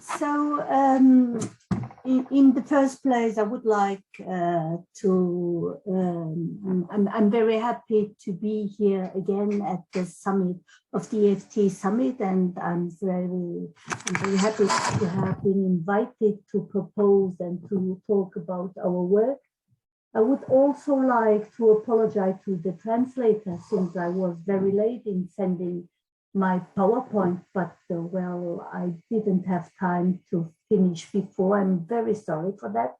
So in the first place, I would like I'm very happy to be here again at the summit of the EFT summit, and I'm very happy to have been invited to propose and to talk about our work. I would also like to apologize to the translator since I was very late in sending my PowerPoint, but well, I didn't have time to finish before. I'm very sorry for that.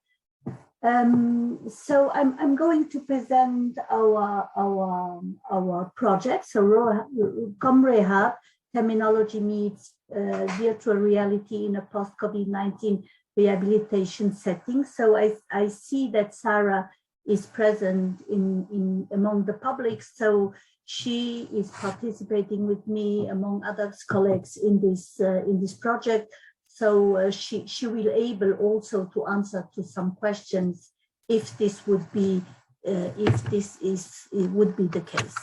So I'm going to present our project. So Rehab, terminology meets virtual reality in a post-COVID-19 rehabilitation setting. So I see that Sarah is present among the public. So she is participating with me among other colleagues in this project. So she will able also to answer to some questions if this would be the case.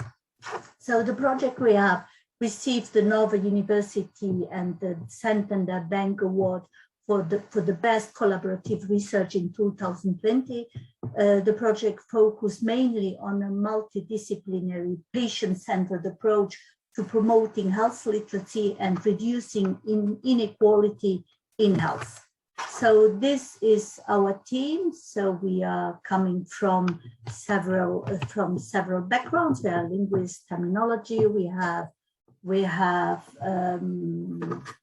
So the project Rehab received the Nova University and the Santander Bank Award for the best collaborative research in 2020. The project focused mainly on a multidisciplinary patient-centered approach to promoting health literacy and reducing inequality in health. So this is our team. So we are coming from several backgrounds. We are linguists, terminology, we have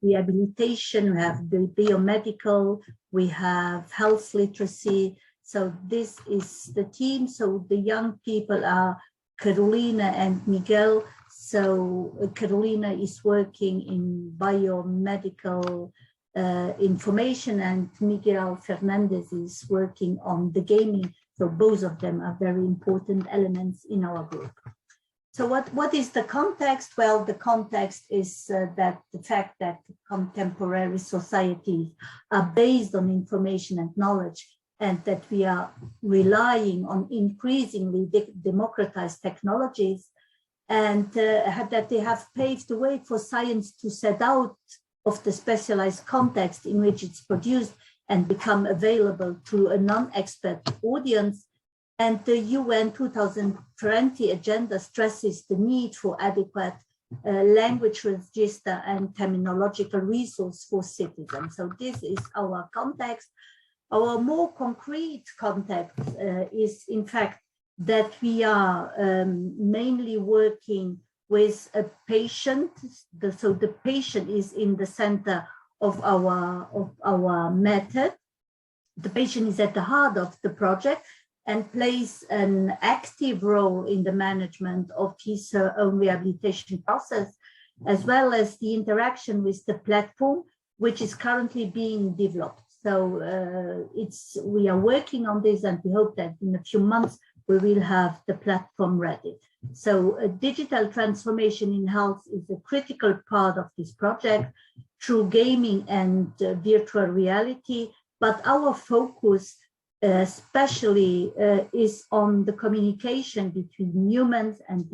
rehabilitation, we have the biomedical, we have health literacy. So this is the team. So the young people are Carolina and Miguel. So Carolina is working in biomedical information, and Miguel Fernandez is working on the gaming. So both of them are very important elements in our group. So what is the context? Well, the context is that the fact that contemporary societies are based on information and knowledge, and that we are relying on increasingly democratized technologies, and that they have paved the way for science to set out of the specialized context in which it's produced and become available to a non-expert audience. And the UN 2020 agenda stresses the need for adequate language register and terminological resource for citizens. So this is our context. Our more concrete context is, in fact, that we are mainly working with a patient. So the patient is in the center of our method. The patient is at the heart of the project and plays an active role in the management of his own rehabilitation process, as well as the interaction with the platform, which is currently being developed. So we are working on this, and we hope that in a few months we will have the platform ready. So digital transformation in health is a critical part of this project through gaming and virtual reality, but our focus especially is on the communication between humans and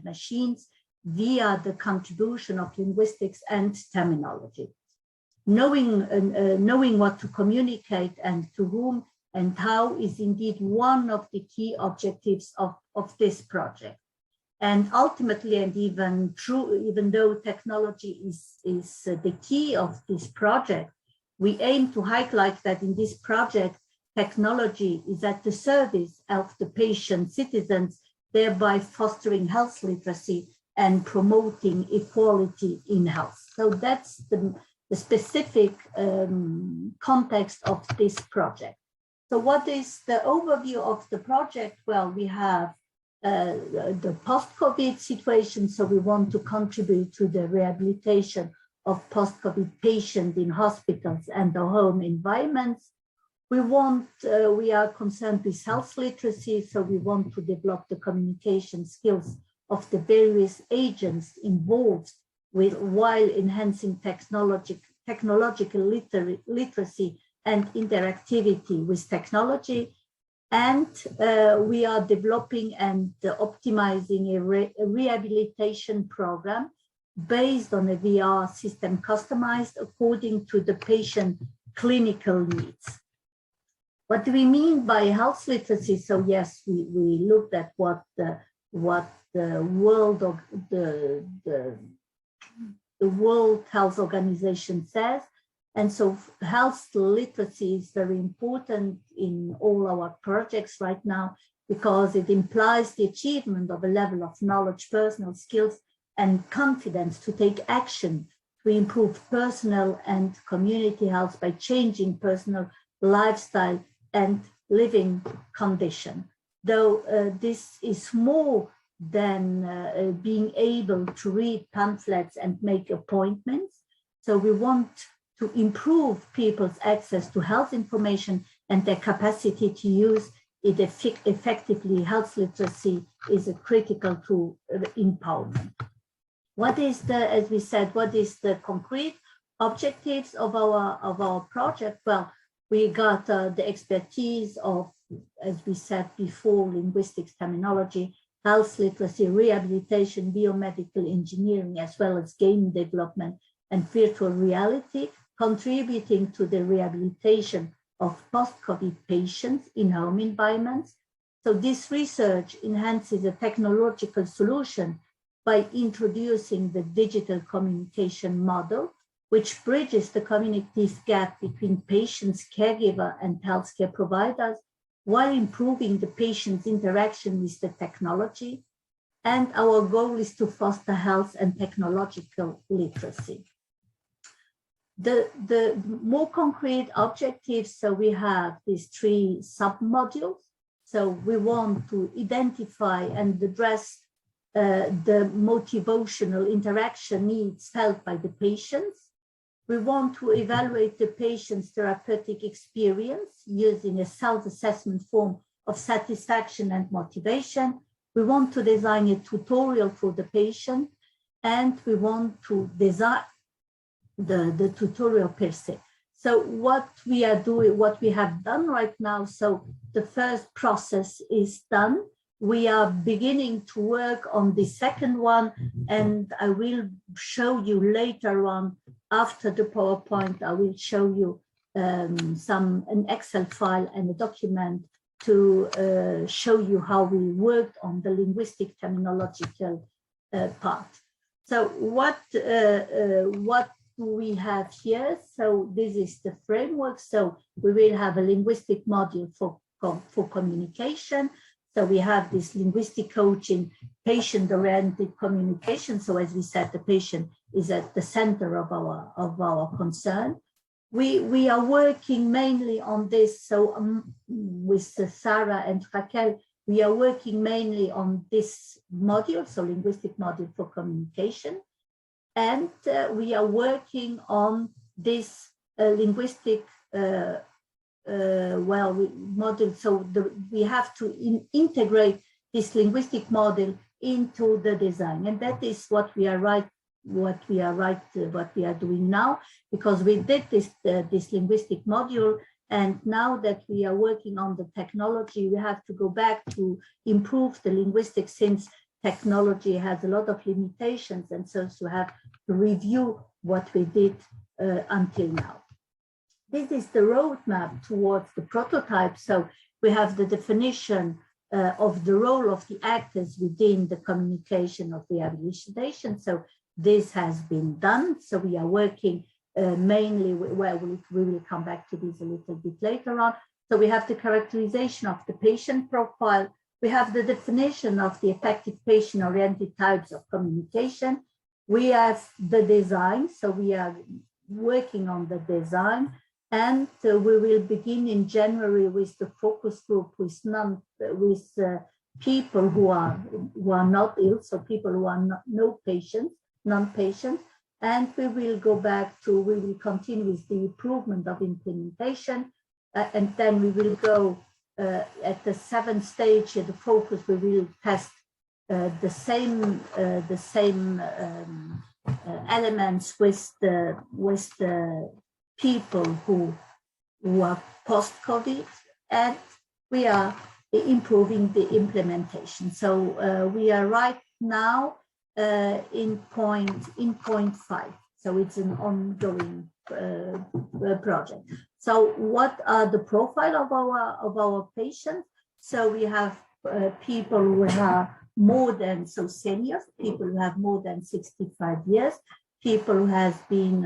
machines via the contribution of linguistics and terminology. Knowing what to communicate and to whom and how is indeed one of the key objectives of this project. And ultimately, and even though technology is the key of this project, we aim to highlight that in this project, technology is at the service of the patient citizens, thereby fostering health literacy and promoting equality in health. So that's the specific context of this project. So what is the overview of the project? Well, we have the post-COVID situation. So we want to contribute to the rehabilitation of post-COVID patients in hospitals and the home environments. We are concerned with health literacy, so we want to develop the communication skills of the various agents involved while enhancing technological literacy and interactivity with technology. And we are developing and optimizing a rehabilitation program based on a VR system customized according to the patient clinical needs. What do we mean by health literacy? So yes, we looked at what the World Health Organization says. And so health literacy is very important in all our projects right now, because it implies the achievement of a level of knowledge, personal skills, and confidence to take action to improve personal and community health by changing personal lifestyle and living condition. Though this is more than being able to read pamphlets and make appointments. So we want to improve people's access to health information and their capacity to use it effectively. Health literacy is a critical tool empowerment. What is the, as we said, what is the concrete objectives of our project? Well, we got the expertise of, as we said before, linguistics, terminology, health literacy, rehabilitation, biomedical engineering, as well as game development and virtual reality, contributing to the rehabilitation of post-COVID patients in home environments. So this research enhances a technological solution by introducing the digital communication model, which bridges the communicative gap between patients, caregiver, and healthcare providers, while improving the patient's interaction with the technology. And our goal is to foster health and technological literacy. The more concrete objectives, so we have these 3 sub-modules. So we want to identify and address the motivational interaction needs felt by the patients. We want to evaluate the patient's therapeutic experience using a self-assessment form of satisfaction and motivation. We want to design a tutorial for the patient, and we want to design the tutorial per se. So what we are doing, what we have done right now, so the first process is done. We are beginning to work on the second one, and I will show you later on, after the PowerPoint, I will show you an Excel file and a document to show you how we worked on the linguistic terminological part. So what we have here, so this is the framework. So we will have a linguistic module for communication. So we have this linguistic coaching, patient-oriented communication. So as we said, the patient is at the center of our concern. We are working mainly on this. So with Sarah and Raquel, we are working mainly on this module, so linguistic module for communication. And we are working on this linguistic model. So we have to integrate this linguistic model into the design, and that is what we are doing now, because we did this linguistic module, and now that we are working on the technology, we have to go back to improve the linguistics, since technology has a lot of limitations, and so to have to review what we did until now. This is the roadmap towards the prototype. So we have the definition of the role of the actors within the communication of rehabilitation. So this has been done. So we are working mainly, well, we will come back to this a little bit later on. So we have the characterization of the patient profile. We have the definition of the effective patient-oriented types of communication. We have the design, so we are working on the design, and we will begin in January with the focus group with people who are not ill, so people who are non-patients, and we will continue with the improvement of implementation, and then we will go at the 7th stage of the focus. We will test the same elements with the people who are post-COVID, and we are improving the implementation. So we are right now in point 5. So it's an ongoing project. So what are the profile of our patients? So we have people who have more than, so seniors, people who have more than 65 years, people who has been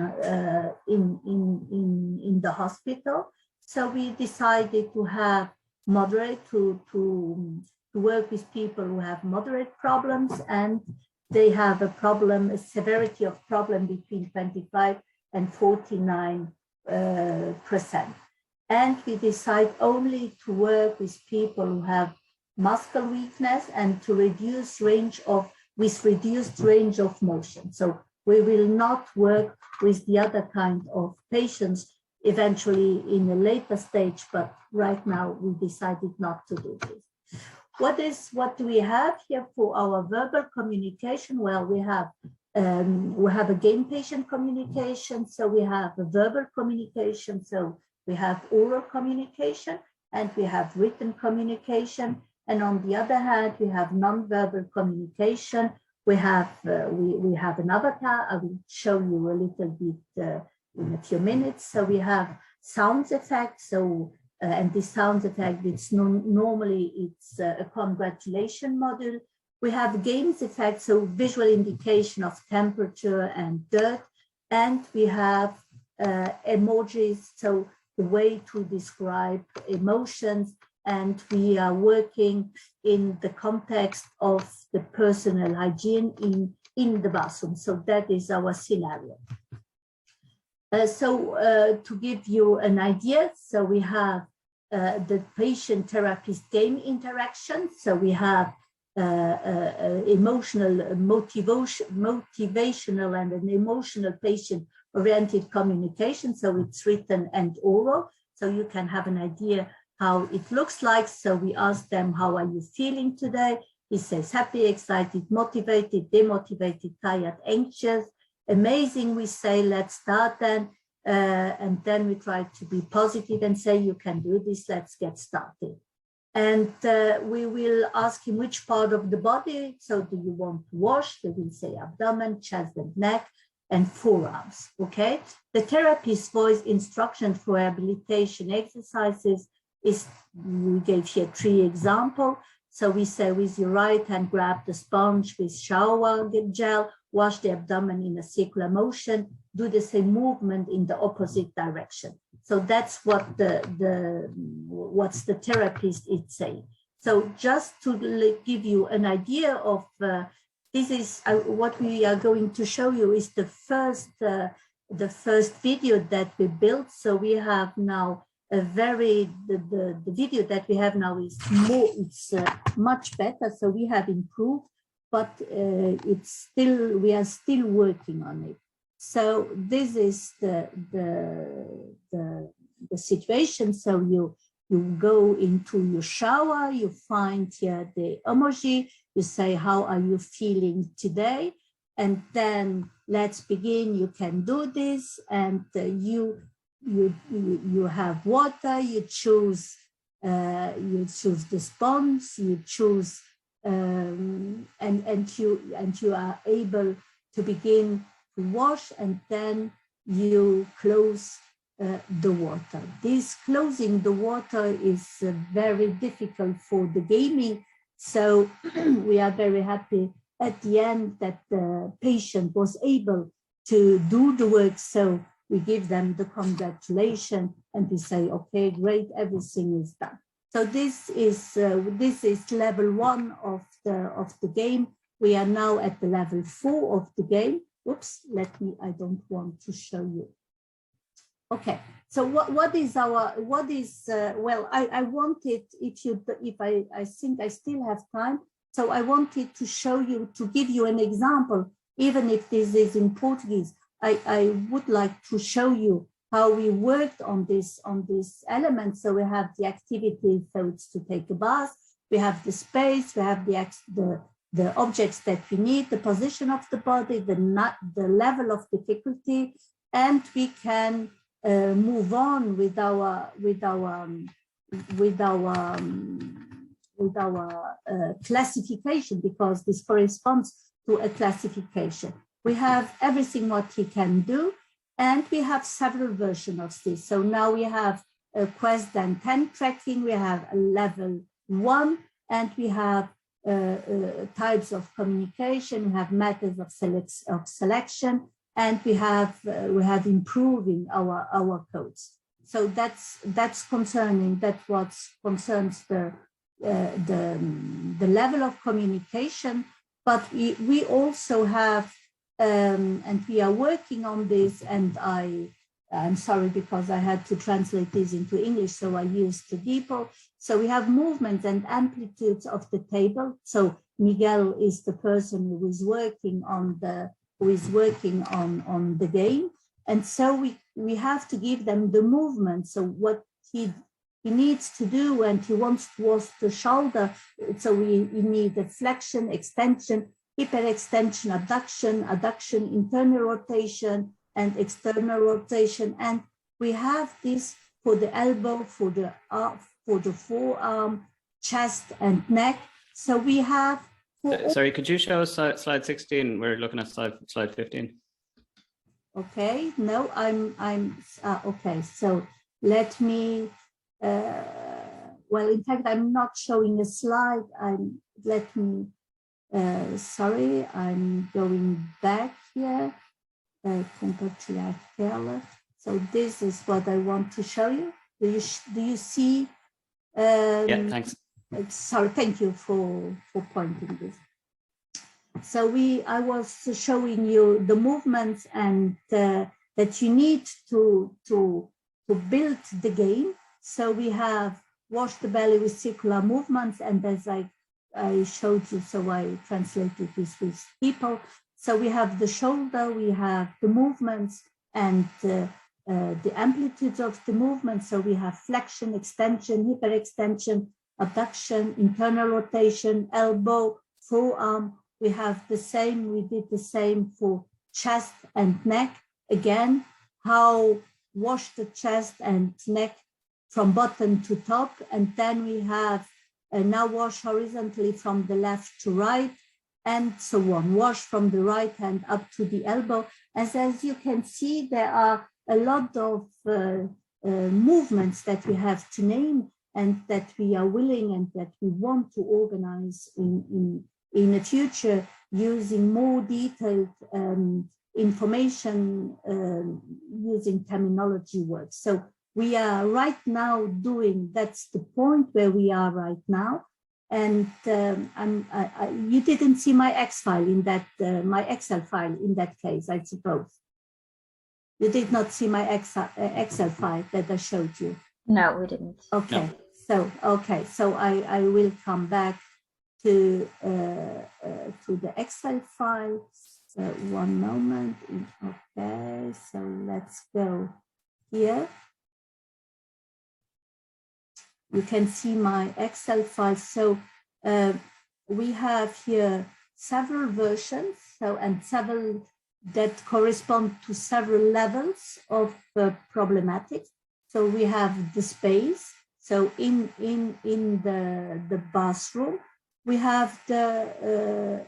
in the hospital. So we decided to have moderate, to work with people who have moderate problems, and they have a problem, a severity of problem between 25 and 49%. And we decide only to work with people who have muscle weakness and to reduce with reduced range of motion. So we will not work with the other kind of patients eventually in a later stage, but right now we decided not to do this. What do we have here for our verbal communication? Well, we have a game patient communication, so we have a verbal communication, so we have oral communication, and we have written communication. And on the other hand, we have non-verbal communication. We have an avatar. I will show you a little bit in a few minutes. So we have sound effects. So and this sound effect, it's normally it's a congratulation model. We have games effect, so visual indication of temperature and dirt, and we have emojis, so the way to describe emotions. And we are working in the context of the personal hygiene in the bathroom. So that is our scenario. To give you an idea, so we have the patient therapist game interaction. So we have emotional, motivational and an emotional patient-oriented communication. So it's written and oral. So you can have an idea how it looks like. So we ask them, how are you feeling today? He says happy, excited, motivated, demotivated, tired, anxious, amazing. We say, let's start then. And then we try to be positive and say, you can do this, let's get started. And we will ask him which part of the body. So do you want to wash? They will say abdomen, chest and neck, and forearms, okay? The therapist's voice instruction for rehabilitation exercises is, we gave here 3 examples. So we say with your right hand, grab the sponge with shower gel, wash the abdomen in a circular motion, do the same movement in the opposite direction. So that's what what's the therapist is saying. So just to give you an idea of, this is what we are going to show you is the first video that we built. So we have now a the video that we have now is more, it's much better. So we have improved, but it's still, we are still working on it. So this is the situation. So you go into your shower, you find here the emoji, you say, how are you feeling today? And then let's begin, you can do this, and you have water, you choose the sponge, you choose and you are able to begin to wash, and then you close the water. This closing the water is very difficult for the gaming. So we are very happy at the end that the patient was able to do the work. So we give them the congratulations and we say, okay, great, everything is done. So this is level 1 of the game. We are now at the level 4 of the game. Oops, I don't want to show you. Okay, so what is well, I wanted, I think I still have time. So I wanted to show you, to give you an example, even if this is in Portuguese. I would like to show you how we worked on this element. So we have the activity, so it's to take a bath. We have the space, we have the objects that we need, the position of the body, the level of difficulty, and we can move on with our classification, because this corresponds to a classification. We have everything what he can do, and we have several versions of this. So now we have a Quest and 10 tracking, we have a level 1, and we have types of communication, we have methods of selection, and we have improving our codes. So that's concerning. That's what concerns the level of communication. But we also have, and we are working on this. And I'm sorry because I had to translate this into English, so I used the depot. So we have movements and amplitudes of the table. So Miguel is the person who is working on the game. And so we have to give them the movement. So what he needs to do, and he wants to wash the shoulder. So we need a flexion, extension, hyperextension, adduction, internal rotation, and external rotation. And we have this for the elbow, for the forearm, chest, and neck. So we have. Sorry, could you show us slide 16? We're looking at slide 15. Okay, no, I'm okay. So let me, well, in fact, I'm not showing a slide. Sorry, I'm going back here. So this is what I want to show you. Do you see? Yeah, thanks. Sorry, thank you for pointing this. So I was showing you the movements and that you need to build the game. So we have wash the belly with circular movements, and as I showed you, so I translated this with people. So we have the shoulder, we have the movements and the amplitudes of the movement. So we have flexion, extension, hyperextension, abduction, internal rotation, elbow, forearm. We have the same, we did the same for chest and neck. Again, how wash the chest and neck from bottom to top. And then we have now wash horizontally from the left to right, and so on. Wash from the right hand up to the elbow. As you can see, there are a lot of movements that we have to name and that we are willing and that we want to organize in the future using more detailed information using terminology work. So we are right now doing, that's the point where we are right now. And you didn't see my X file in that, my Excel file in that case, I suppose. You did not see my Excel file that I showed you. No, we didn't. Okay, no. So I will come back to the Excel file. So one moment. Okay, so let's go here. You can see my Excel file. So we have here several versions, and several that correspond to several levels of problematics. So we have the space. So in the bathroom, we have the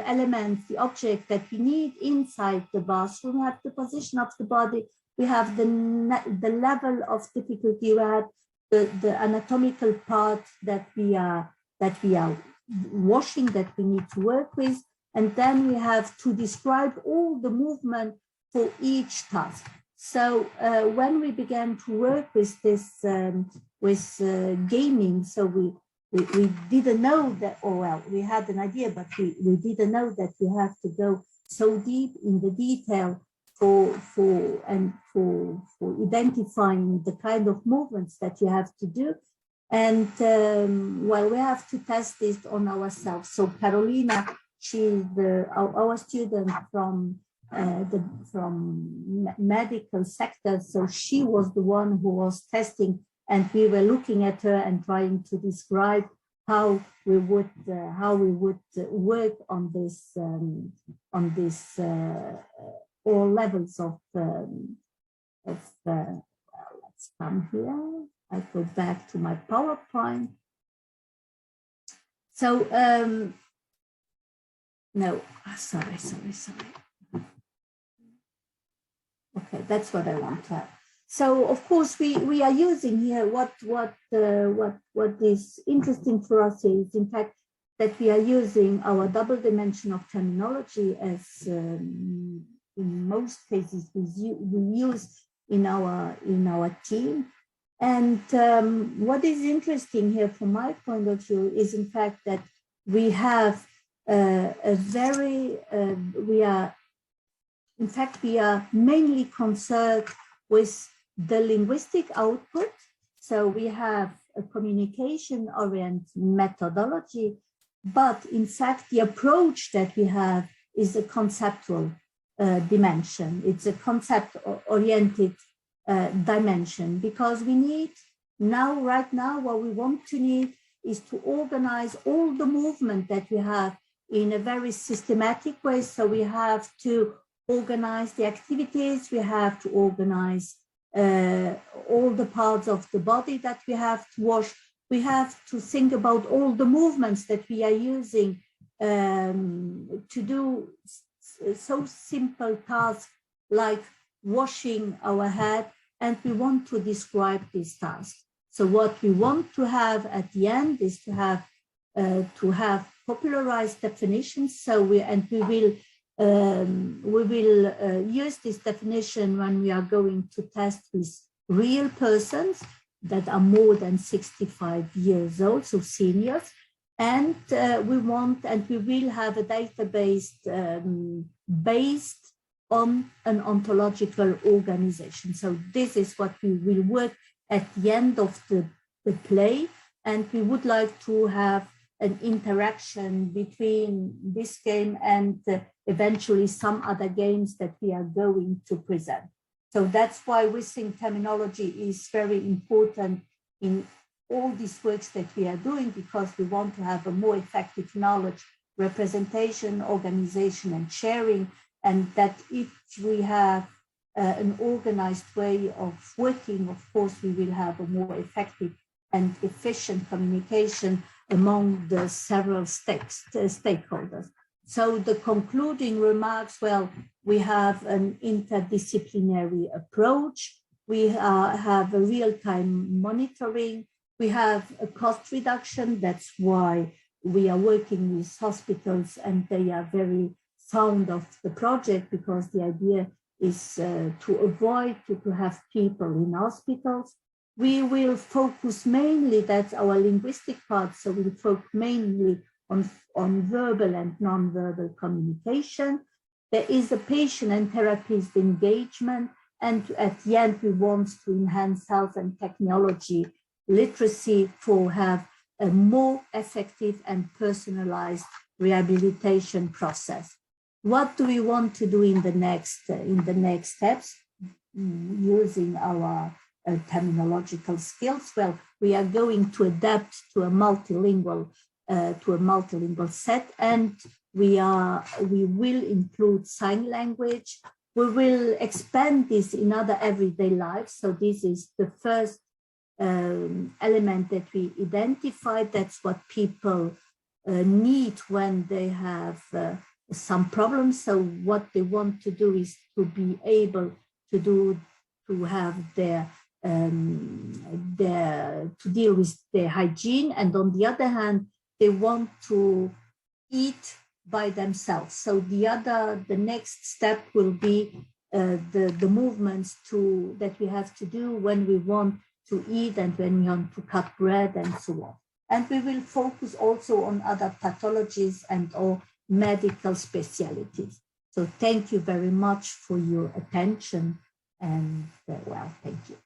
elements, the object that we need inside the bathroom. We have the position of the body. We have the level of difficulty. We have the anatomical part that we are washing, that we need to work with. And then we have to describe all the movement for each task. So when we began to work with this, gaming, so we didn't know that, or well, we had an idea, but we didn't know that we have to go so deep in the detail for identifying the kind of movements that you have to do. And well, we have to test this on ourselves. So Carolina, she's our student from medical sector. So she was the one who was testing, and we were looking at her and trying to describe how we would work on this all levels of well, let's come here. I go back to my PowerPoint. So No, sorry. Okay, that's what I want to have. So of course we are using here what is interesting for us is in fact that we are using our double dimension of terminology as in most cases we use in our team. And what is interesting here from my point of view is in fact that we have we are mainly concerned with the linguistic output. So we have a communication-oriented methodology, but in fact, the approach that we have is a conceptual dimension. It's a concept-oriented dimension, because we need right now, what we want to need is to organize all the movement that we have in a very systematic way. So we have to organize the activities, we have to organize all the parts of the body that we have to wash. We have to think about all the movements that we are using to do so simple tasks like washing our head, and we want to describe this task. So what we want to have at the end is to have popularized definitions. So we will use this definition when we are going to test with real persons that are more than 65 years old, so seniors. And we will have a database based on an ontological organization. So this is what we will work at the end of the play. And we would like to have an interaction between this game and eventually some other games that we are going to present. So that's why we think terminology is very important in all these works that we are doing, because we want to have a more effective knowledge, representation, organization, and sharing. And that if we have an organized way of working, of course, we will have a more effective and efficient communication among the several stakeholders. So the concluding remarks, well, we have an interdisciplinary approach. We have a real-time monitoring. We have a cost reduction. That's why we are working with hospitals, and they are very fond of the project, because the idea is to avoid to have people in hospitals. We will focus mainly, that's our linguistic part, so we'll focus mainly on verbal and non-verbal communication. There is a patient and therapist engagement, and at the end we want to enhance health and technology literacy to have a more effective and personalized rehabilitation process. What do we want to do in the next steps using our terminological skills? Well, we are going to adapt to a multilingual set, and we will include sign language. We will expand this in other everyday lives. So this is the first element that we identified. That's what people need when they have some problems. So what they want to do is to be able to have to deal with their hygiene, and on the other hand, they want to eat by themselves. So the next step will be the movements that we have to do when we want to eat and when we want to cut bread and so on. And we will focus also on other pathologies and or medical specialties. So thank you very much for your attention, and well, thank you.